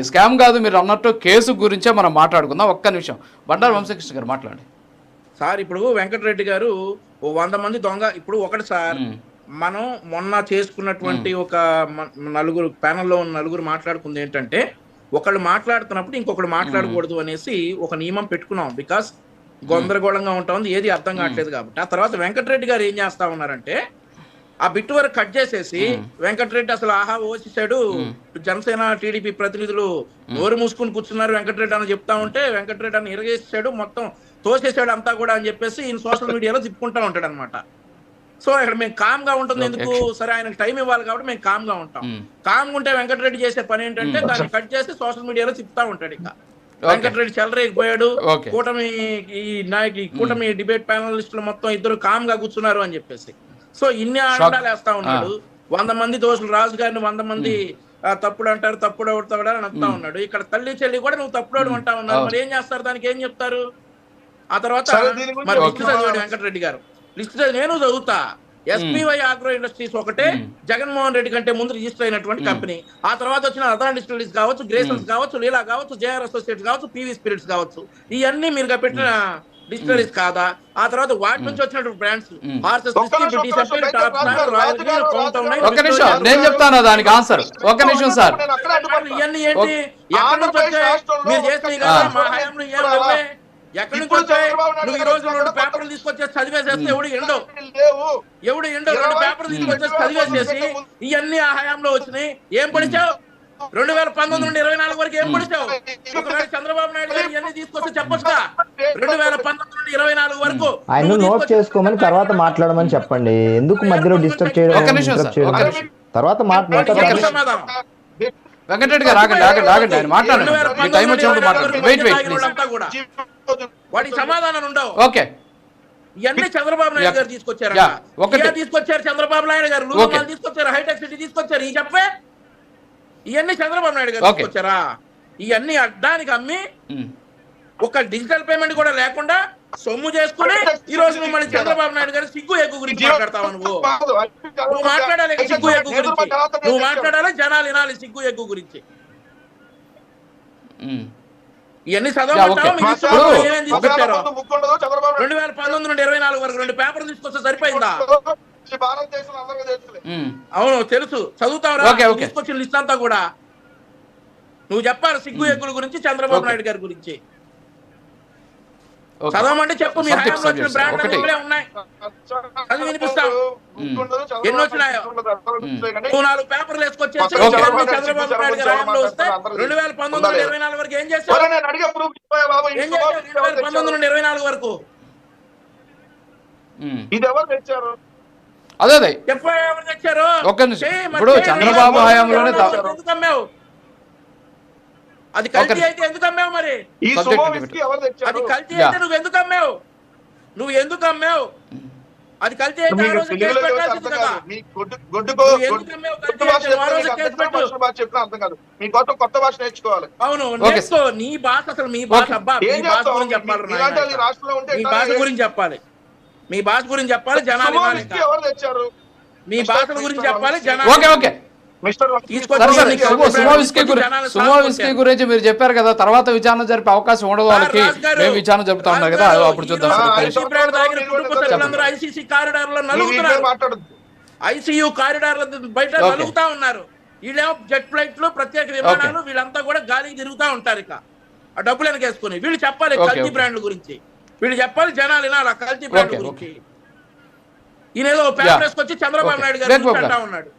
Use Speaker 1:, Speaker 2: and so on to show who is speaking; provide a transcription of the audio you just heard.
Speaker 1: Scam కాదు, మీరు అన్నట్టు కేసు గురించే మనం మాట్లాడుకుందాం. ఒక్క నిమిషం బండారు వంశకృష్ణ గారు మాట్లాడండి
Speaker 2: సార్. ఇప్పుడు వెంకటరెడ్డి గారు 100 మంది దొంగ. ఇప్పుడు ఒకటి సార్, మనం మొన్న చేసుకున్నటువంటి ఒక నలుగురు ప్యానెల్లో ఉన్న నలుగురు మాట్లాడుకుంది ఏంటంటే, ఒకళ్ళు మాట్లాడుతున్నప్పుడు ఇంకొకళ్ళు మాట్లాడకూడదు అనేసి ఒక నియమం పెట్టుకున్నాం. బికాస్ గందరగోళంగా ఉంటుంది, ఏది అర్థం కావట్లేదు కాబట్టి. ఆ తర్వాత వెంకటరెడ్డి గారు ఏం చేస్తా ఉన్నారంటే, ఆ బిట్టు వరకు కట్ చేసేసి వెంకటరెడ్డి అసలు ఆహా ఓచేసాడు, జనసేన టీడీపీ ప్రతినిధులు నోరు మూసుకుని కూర్చున్నారు వెంకటరెడ్డి అని చెప్తా ఉంటే, వెంకటరెడ్డి అని ఇరగేసాడు, మొత్తం తోసేసాడు అంతా కూడా అని చెప్పేసి ఈయన సోషల్ మీడియాలో తిప్పుకుంటా ఉంటాడు అనమాట. సో ఇక్కడ మేము కామ్ గా ఉంటుంది ఎందుకు, సరే ఆయనకు టైం ఇవ్వాలి కాబట్టి మేము కామ్ గా ఉంటాం. కామ్ ఉంటే వెంకటరెడ్డి చేసే పని ఏంటంటే దాన్ని కట్ చేసి సోషల్ మీడియాలో తిప్పుతా ఉంటాడు. ఇక వెంకటరెడ్డి చెలరేగిపోయాడు, కూటమి డిబేట్ ప్యానలిస్టులు మొత్తం ఇద్దరు కామ్ గా కూర్చున్నారు అని చెప్పేసి. సో ఇన్ని ఆడాలు వేస్తా ఉన్నాడు. 100 మంది దోషులు, రాజు గారిని 100 మంది తప్పుడు అంటారు, తప్పుడు అవుతాడు అని అంటా ఉన్నాడు. ఇక్కడ తల్లి చెల్లి కూడా నువ్వు తప్పుడు అంటా ఉన్నావు. మరి ఏం చేస్తారు, దానికి ఏం చెప్తారు? ఆ తర్వాత మరి లిస్టు చదివాడు వెంకటరెడ్డి గారు, లిస్టు నేను చదువుతా. ఎస్పీవై ఆగ్రో ఇండస్ట్రీస్ ఒకటే జగన్మోహన్ రెడ్డి కంటే ముందు రిజిస్టర్ అయినటువంటి కంపెనీ. ఆ తర్వాత వచ్చిన అదాన్ డిస్టిలరీస్ కావచ్చు, గ్రేసన్స్ కావచ్చు, లీలా కావచ్చు, జేఆర్ అసోసియేట్స్ కావచ్చు, పీవీ స్పిరిట్స్ కావచ్చు, ఇవన్నీ మీరు పెట్టిన డిస్టిలరీస్ కాదా? ఆ తర్వాత వాటి నుంచి వచ్చినటువంటి బ్రాండ్స్
Speaker 1: ఒక నిమిషం నేను చెప్తాను దానికి ఆన్సర్. ఒక నిమిషం సార్,
Speaker 2: ఇవన్నీ ఏంటి, ఎక్కడి నుంచి వచ్చాయి? మీరు చేసినాయి కదా మా హయాంలో ఏం ఎక్కడి నుంచి వచ్చాయి? నువ్వు ఈ రోజు 2 పేపర్లు తీసుకొచ్చేసి చదివేసేస్తే ఎవడు ఎండో 2 పేపర్లు తీసుకొచ్చేసి చదివేసేసి ఇవన్నీ ఆ హయాంలో వచ్చినాయి. ఏం పడిచావు? 2019 నుండి 24 వరకు ఏం పడిచావు? ఒకవేళ చంద్రబాబు నాయుడు గారు ఇవన్నీ తీసుకొస్తే చెప్పొచ్చుగా. 2019 నుండి 24 వరకు
Speaker 3: ఆయన నోట్ చేసుకోమని తర్వాత మాట్లాడమని చెప్పండి. ఎందుకు మధ్యలో డిస్టర్బ్ చేయడం? తర్వాత
Speaker 1: సమాధానం వెంకటరెడ్డి గారు ఆగండి ఆయన మాట్లాడండి. టైం వచ్చినప్పుడు మాట్లాడండి. వెయిట్
Speaker 2: వాటి సమాధానం ఉండవు.
Speaker 1: ఓకే,
Speaker 2: ఇవన్నీ చంద్రబాబు నాయుడు గారు తీసుకొచ్చారు. తీసుకొచ్చారు చంద్రబాబు నాయుడు గారు, తీసుకొచ్చారు, హైటెక్ సిటీ తీసుకొచ్చారు. ఈ చెప్పే ఇవన్నీ చంద్రబాబు నాయుడు గారు తీసుకొచ్చారా? ఇవన్నీ అడ్డానికి అమ్మి ఒక డిజిటల్ పేమెంట్ కూడా లేకుండా సొమ్ము చేసుకుని ఈ రోజు మిమ్మల్ని చంద్రబాబు నాయుడు గారు సిగ్గు ఎక్కువ గురించి మాట్లాడతావు. నువ్వు మాట్లాడాలి సిగ్గు ఎక్కువ గురించి, నువ్వు మాట్లాడాలి, జనాలు వినాలి సిగ్గు ఎక్కువ గురించి. ఇవన్నీ చదవమంటావు. 2019 నుండి 24 వరకు 2 పేపర్లు తీసుకొస్తే సరిపోయిందా? అవును తెలుసు, చదువుతావురా? తీసుకొచ్చిన లిస్ట్ అంతా కూడా నువ్వు చెప్పాలి సిగ్గు ఎక్కుల గురించి, చంద్రబాబు నాయుడు గారి గురించి చదవమంటే చెప్పు. మీ హయాంలో వచ్చిన బ్రాండ్లు ఇక్కడే ఉన్నాయి, చదివి వినిపిస్తాం. ఎన్ని వచ్చినాయో నువ్వు 4 పేపర్లు వేసుకొచ్చేసి చంద్రబాబు నాయుడు గారి హయాంలో వస్తే 2019 నుండి 24 వరకు ఏం చేశావు? 2019 నుండి 24 వరకు
Speaker 4: ఇది ఎవరు తెచ్చారు?
Speaker 1: అదే
Speaker 2: ఎవరు తెచ్చారు?
Speaker 1: ఇప్పుడు చంద్రబాబు హయాంలోనే
Speaker 2: అది కల్తీ అయితే ఎందుకు అమ్మావు? మరి అది కల్తీ అయితే నువ్వు ఎందుకు అమ్మావు? అది కల్తీ అయితే ఆ రోజు కేసు పెట్టాల్సింది కదా.
Speaker 4: కొత్త భాష నేర్చుకోవాలి.
Speaker 2: అవును నేర్చుకో. నీ భాష అసలు మీ భాష అబ్బా, మీ భాష గురించి చెప్పాలి, మీ భాష గురించి చెప్పాలి, మీ భాష గురించి చెప్పాలి, జనాలు
Speaker 4: ఎవరు తెచ్చారు?
Speaker 2: మీ భాషల గురించి చెప్పాలి, జనాలు.
Speaker 1: సుమోవిస్కీ గురించి మీరు చెప్పారు కదా, తర్వాత విచారణ జరిపే అవకాశం ఉండదు వాళ్ళకి, మేము విచారణ జరుపుతా ఉన్నారు కదా, అప్పుడు చూద్దాం.
Speaker 2: ఐసీసీ కారిడార్లో నలుగుతున్నారు, ఐసీయూ కారిడార్ల బయట నలుగుతా ఉన్నారు. వీళ్ళేమో జెట్ ఫ్లైట్లు, ప్రత్యేక విమానాలు, వీళ్ళంతా కూడా గాలికి తిరుగుతా ఉంటారు. ఇక ఆ డబ్బులు వెనకేసుకుని వీళ్ళు చెప్పాలి కల్తీ బ్రాండ్ల గురించి, వీళ్ళు చెప్పాలి, జనాలు వినాలి కల్తీ బ్రాండ్ల గురించి. ఈయన ఏదో పేపర్ వేసుకొచ్చి చంద్రబాబు నాయుడు గారు అంటా ఉన్నాడు.